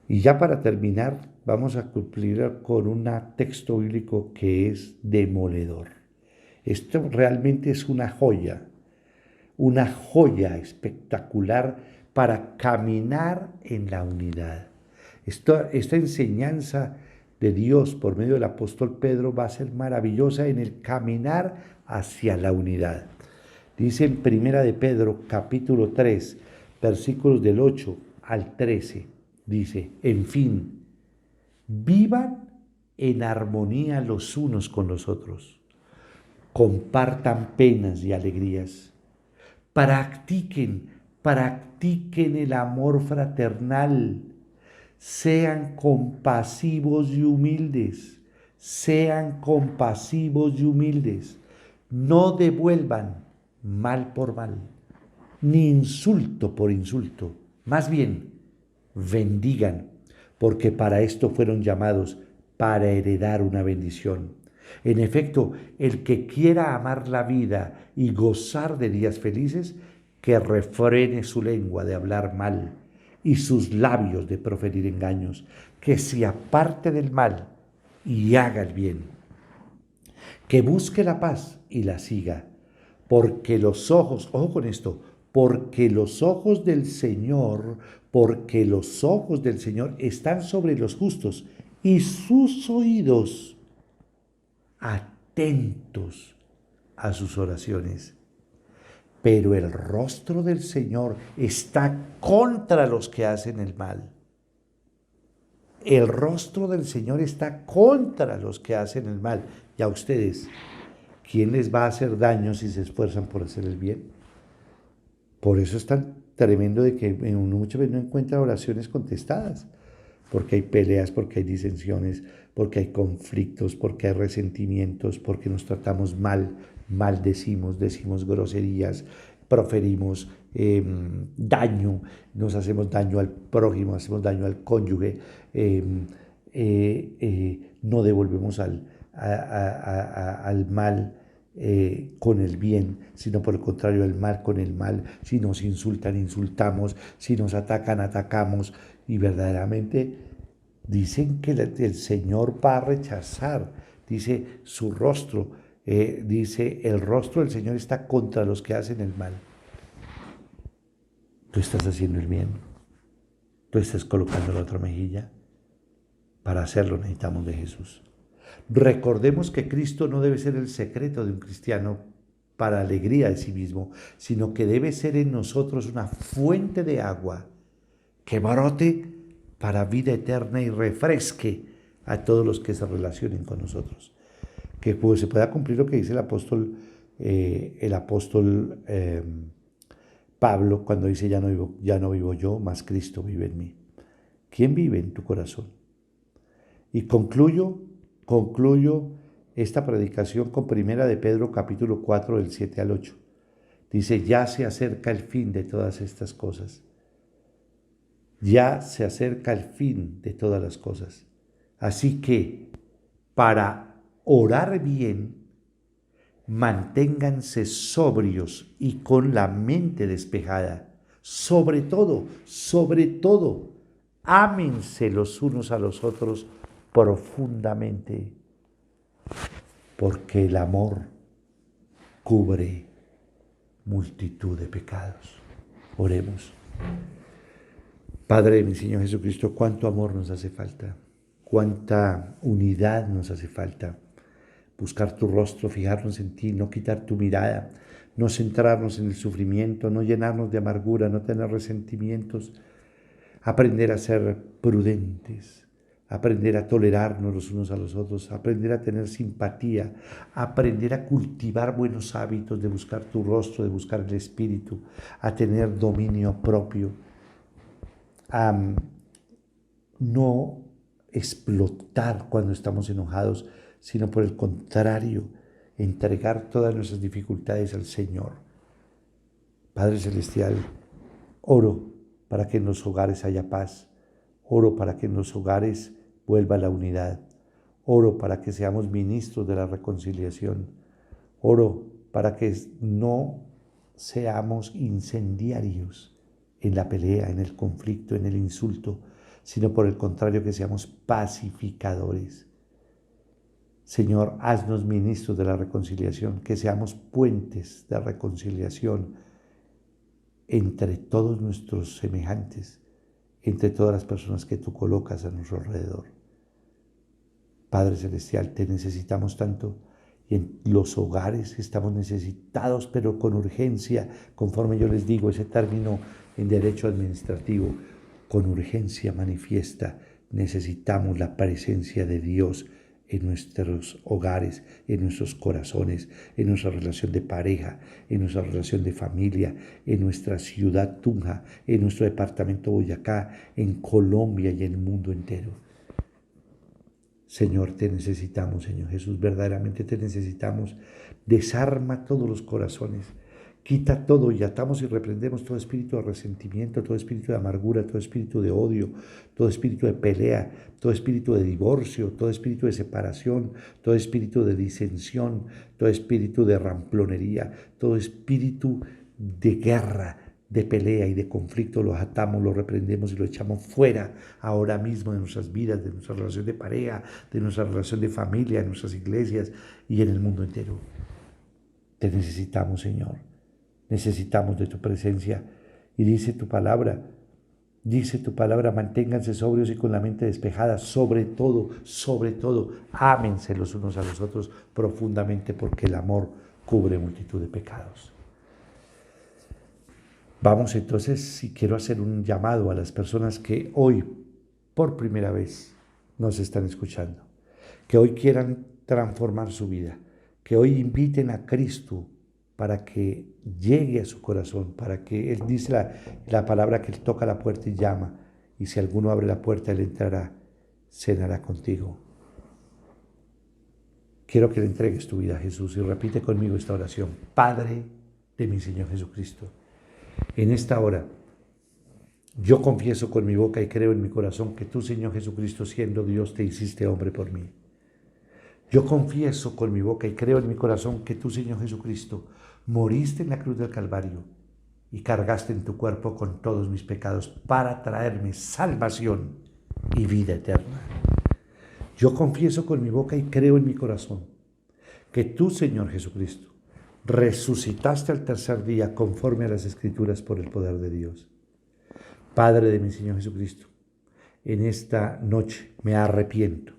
Y ya para terminar, vamos a cumplir con un texto bíblico que es demoledor. Esto realmente es una joya espectacular para caminar en la unidad. Esta enseñanza de Dios por medio del apóstol Pedro va a ser maravillosa en el caminar hacia la unidad. Dice en Primera de Pedro, capítulo 3, versículos del 8 al 13, dice: en fin, vivan en armonía los unos con los otros. Compartan penas y alegrías. Practiquen el amor fraternal. Sean compasivos y humildes. Sean compasivos y humildes. No devuelvan mal por mal, ni insulto por insulto. Más bien, bendigan, porque para esto fueron llamados, para heredar una bendición. En efecto, el que quiera amar la vida y gozar de días felices, que refrene su lengua de hablar mal y sus labios de proferir engaños, que se aparte del mal y haga el bien, que busque la paz y la siga, porque los ojos, ojo con esto, porque los ojos del Señor están sobre los justos y sus oídos atentos a sus oraciones. Pero el rostro del Señor está contra los que hacen el mal. El rostro del Señor está contra los que hacen el mal. Y a ustedes, ¿quién les va a hacer daño si se esfuerzan por hacer el bien? Por eso es tan tremendo de que uno muchas veces no encuentra oraciones contestadas, porque hay peleas, porque hay disensiones, porque hay conflictos, porque hay resentimientos, porque nos tratamos mal, decimos groserías, proferimos daño, nos hacemos daño al prójimo, hacemos daño al cónyuge, no devolvemos al mal con el bien, sino por el contrario, el mal con el mal. Si nos insultan, insultamos, si nos atacan, atacamos, y verdaderamente dicen que el Señor va a rechazar, dice su rostro, dice el rostro del Señor está contra los que hacen el mal. Tú estás haciendo el bien, tú estás colocando la otra mejilla. Para hacerlo necesitamos de Jesús. Recordemos que Cristo no debe ser el secreto de un cristiano para alegría de sí mismo, sino que debe ser en nosotros una fuente de agua que brote para vida eterna y refresque a todos los que se relacionen con nosotros. Que pues, se pueda cumplir lo que dice el apóstol Pablo cuando dice, ya no vivo yo, mas Cristo vive en mí. ¿Quién vive en tu corazón? Y concluyo esta predicación con 1 de Pedro capítulo 4 del 7 al 8. Dice, ya se acerca el fin de todas estas cosas. Ya se acerca el fin de todas las cosas. Así que, para orar bien, manténganse sobrios y con la mente despejada. Sobre todo, ámense los unos a los otros profundamente, porque el amor cubre multitud de pecados. Oremos. Padre, mi Señor Jesucristo, cuánto amor nos hace falta, cuánta unidad nos hace falta. Buscar tu rostro, fijarnos en ti, no quitar tu mirada, no centrarnos en el sufrimiento, no llenarnos de amargura, no tener resentimientos, aprender a ser prudentes, aprender a tolerarnos los unos a los otros, aprender a tener simpatía, aprender a cultivar buenos hábitos de buscar tu rostro, de buscar el Espíritu, a tener dominio propio, a no explotar cuando estamos enojados, sino por el contrario, entregar todas nuestras dificultades al Señor. Padre Celestial, oro para que en los hogares haya paz, oro para que en los hogares vuelva la unidad, oro para que seamos ministros de la reconciliación, oro para que no seamos incendiarios en la pelea, en el conflicto, en el insulto, sino por el contrario que seamos pacificadores. Señor, haznos ministros de la reconciliación, que seamos puentes de reconciliación entre todos nuestros semejantes, entre todas las personas que tú colocas a nuestro alrededor. Padre Celestial, te necesitamos tanto y en los hogares estamos necesitados, pero con urgencia, conforme yo les digo, ese término en derecho administrativo, con urgencia manifiesta, necesitamos la presencia de Dios en nuestros hogares, en nuestros corazones, en nuestra relación de pareja, en nuestra relación de familia, en nuestra ciudad Tunja, en nuestro departamento Boyacá, en Colombia y en el mundo entero. Señor, te necesitamos, Señor Jesús, verdaderamente te necesitamos. Desarma todos los corazones. Quita todo y atamos y reprendemos todo espíritu de resentimiento, todo espíritu de amargura, todo espíritu de odio, todo espíritu de pelea, todo espíritu de divorcio, todo espíritu de separación, todo espíritu de disensión, todo espíritu de ramplonería, todo espíritu de guerra, de pelea y de conflicto. Los atamos, los reprendemos y lo echamos fuera ahora mismo de nuestras vidas, de nuestra relación de pareja, de nuestra relación de familia, de nuestras iglesias y en el mundo entero. Te necesitamos, Señor. Necesitamos de tu presencia. Y dice tu palabra, manténganse sobrios y con la mente despejada, sobre todo, ámense los unos a los otros profundamente, porque el amor cubre multitud de pecados. Vamos entonces, si quiero hacer un llamado a las personas que hoy, por primera vez, nos están escuchando, que hoy quieran transformar su vida, que hoy inviten a Cristo para que llegue a su corazón, para que Él dice la palabra que Él toca la puerta y llama, y si alguno abre la puerta, Él entrará, cenará contigo. Quiero que le entregues tu vida a Jesús y repite conmigo esta oración. Padre de mi Señor Jesucristo, en esta hora yo confieso con mi boca y creo en mi corazón que tú, Señor Jesucristo, siendo Dios, te hiciste hombre por mí. Yo confieso con mi boca y creo en mi corazón que tú, Señor Jesucristo, moriste en la cruz del Calvario y cargaste en tu cuerpo con todos mis pecados para traerme salvación y vida eterna. Yo confieso con mi boca y creo en mi corazón que tú, Señor Jesucristo, resucitaste al tercer día conforme a las Escrituras por el poder de Dios. Padre de mi Señor Jesucristo, en esta noche me arrepiento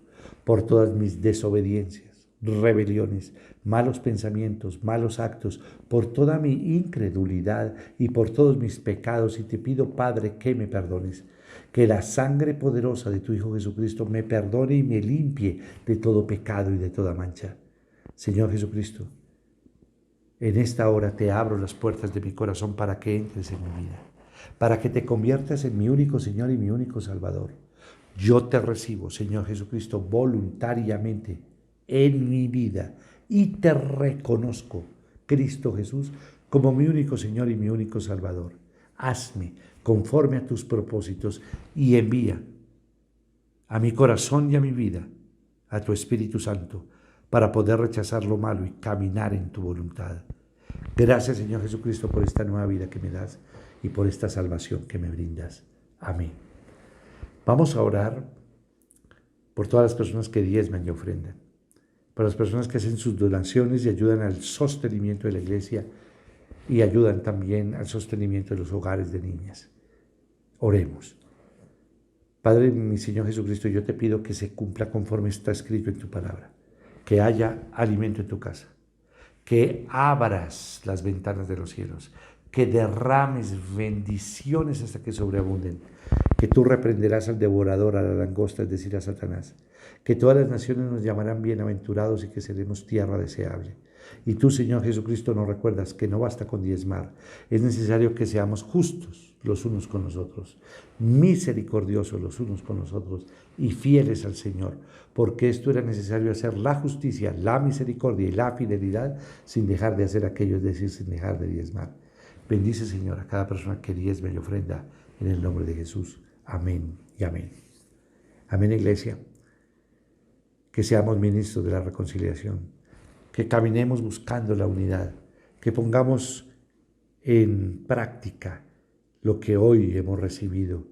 por todas mis desobediencias, rebeliones, malos pensamientos, malos actos, por toda mi incredulidad y por todos mis pecados, y te pido, Padre, que me perdones, que la sangre poderosa de tu Hijo Jesucristo me perdone y me limpie de todo pecado y de toda mancha. Señor Jesucristo, en esta hora te abro las puertas de mi corazón para que entres en mi vida, para que te conviertas en mi único Señor y mi único Salvador. Yo te recibo, Señor Jesucristo, voluntariamente en mi vida y te reconozco, Cristo Jesús, como mi único Señor y mi único Salvador. Hazme conforme a tus propósitos y envía a mi corazón y a mi vida a tu Espíritu Santo para poder rechazar lo malo y caminar en tu voluntad. Gracias, Señor Jesucristo, por esta nueva vida que me das y por esta salvación que me brindas. Amén. Vamos a orar por todas las personas que diezman y ofrendan, por las personas que hacen sus donaciones y ayudan al sostenimiento de la iglesia y ayudan también al sostenimiento de los hogares de niñas. Oremos. Padre, mi Señor Jesucristo, yo te pido que se cumpla conforme está escrito en tu palabra, que haya alimento en tu casa, que abras las ventanas de los cielos, que derrames bendiciones hasta que sobreabunden, que tú reprenderás al devorador, a la langosta, es decir, a Satanás, que todas las naciones nos llamarán bienaventurados y que seremos tierra deseable. Y tú, Señor Jesucristo, nos recuerdas que no basta con diezmar, es necesario que seamos justos los unos con los otros, misericordiosos los unos con los otros y fieles al Señor, porque esto era necesario hacer la justicia, la misericordia y la fidelidad sin dejar de hacer aquello, es decir, sin dejar de diezmar. Bendice, Señor, a cada persona que diezme y ofrenda en el nombre de Jesús. Amén y amén. Amén, iglesia. Que seamos ministros de la reconciliación, que caminemos buscando la unidad, que pongamos en práctica lo que hoy hemos recibido,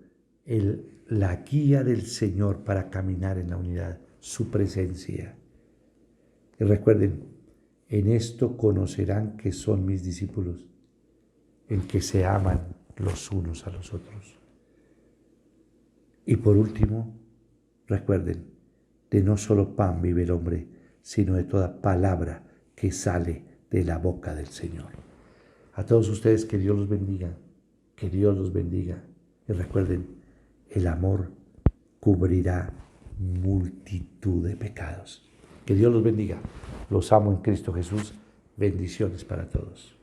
la guía del Señor para caminar en la unidad, su presencia. Y recuerden, en esto conocerán que son mis discípulos, en que se aman los unos a los otros. Y por último, recuerden, de no solo pan vive el hombre, sino de toda palabra que sale de la boca del Señor. A todos ustedes, que Dios los bendiga, que Dios los bendiga. Y recuerden, el amor cubrirá multitud de pecados. Que Dios los bendiga. Los amo en Cristo Jesús. Bendiciones para todos.